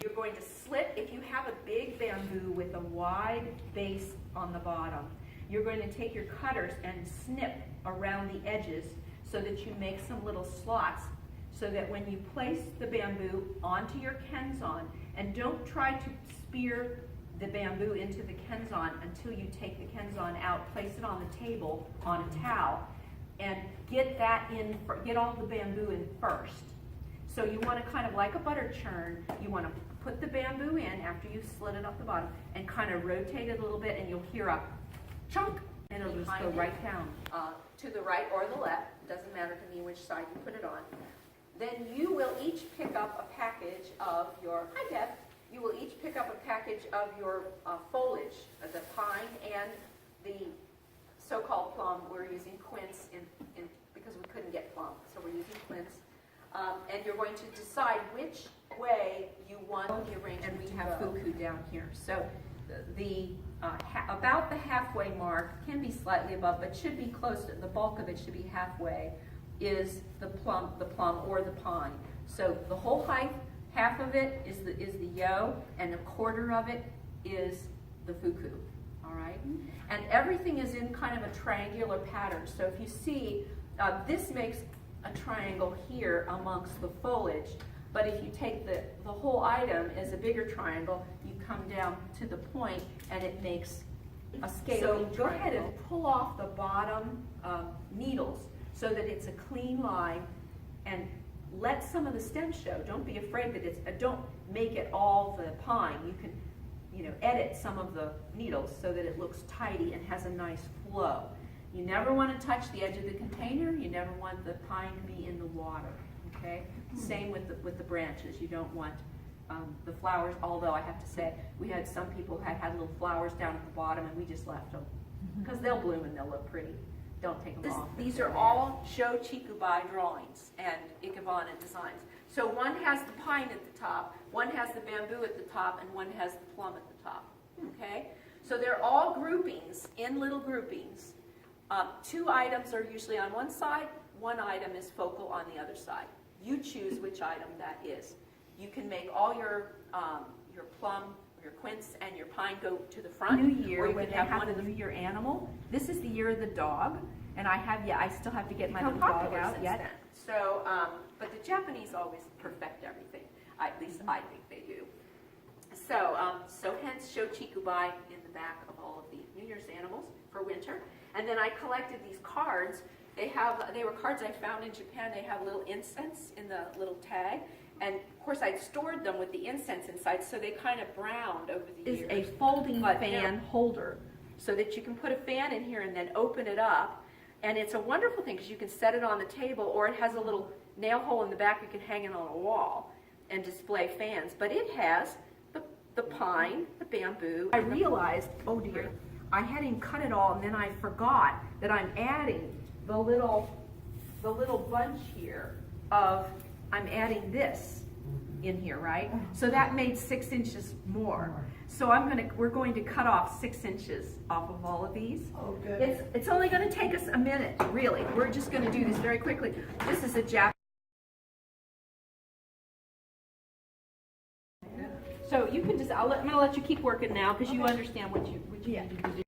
you're going to slit, if you have a big bamboo with a wide base on the bottom, you're going to take your cutters and snip around the edges so that you make some little slots so that when you place the bamboo onto your kenzon, and don't try to spear the bamboo into the kenzon until you take the kenzon out, place it on the table on a towel, and get that in, get all the bamboo in first. So you want to kind of like a butter churn, you want to put the bamboo in after you've slit it off the bottom and kind of rotate it a little bit, and you'll hear a chunk, and it'll just go right down to the right or the left. It doesn't matter to me which side you put it on. Then you will each pick up a package of your, hi Deb, you will each pick up a package of your foliage, the pine and the so-called plum. We're using quince because we couldn't get plum, so we're using quince. And you're going to decide which way you want the arrangement. And we have fuku down here. So about the halfway mark, can be slightly above, but should be close to, the bulk of it should be halfway, is the plum or the pine. So the whole height, half of it is the yo, and a quarter of it is the fuku. All right, and everything is in kind of a triangular pattern. So if you see, this makes a triangle here amongst the foliage, but if you take the whole item as a bigger triangle, you come down to the point and it makes a scaling triangle. So go ahead and pull off the bottom needles so that it's a clean line, and let some of the stem show. Don't be afraid that it's, don't make it all the pine. You can, edit some of the needles so that it looks tidy and has a nice flow. You never want to touch the edge of the container. You never want the pine to be in the water, okay? Same with the branches. You don't want the flowers, although I have to say, we had some people who had little flowers down at the bottom, and we just left them because they'll bloom and they'll look pretty. Don't take them off. These are all Sho Chiku Bai drawings and Ikebana designs. So one has the pine at the top, one has the bamboo at the top, and one has the plum at the top, okay? So they're all groupings, in little groupings. 2 items are usually on one side, 1 item is focal on the other side. You choose which item that is. You can make all your plum, your quince, and your pine go to the front. New Year, when they have the New Year animal. This is the year of the dog, and I still have to get my little dog out yet. Then. So, but the Japanese always perfect everything. At least I think they do. So, so hence Sho Chiku Bai in the back of all of the New Year's animals for winter. And then I collected these cards. They were cards I found in Japan. They have little incense in the little tag. And of course I'd stored them with the incense inside, so they kind of browned over the years. Is a folding fan holder, so that you can put a fan in here and then open it up. And it's a wonderful thing because you can set it on the table, or it has a little nail hole in the back you can hang it on a wall and display fans. But it has the pine, the bamboo. I realized, oh dear, I hadn't cut it all, and then I forgot that I'm adding the little bunch here of, I'm adding this in here, right? So that made 6 inches more. So we're going to cut off 6 inches off of all of these. Oh, good. It's only going to take us a minute, really. We're just going to do this very quickly. This is a Japanese. So you can just, I'm going to let you keep working now because you understand what you need to do.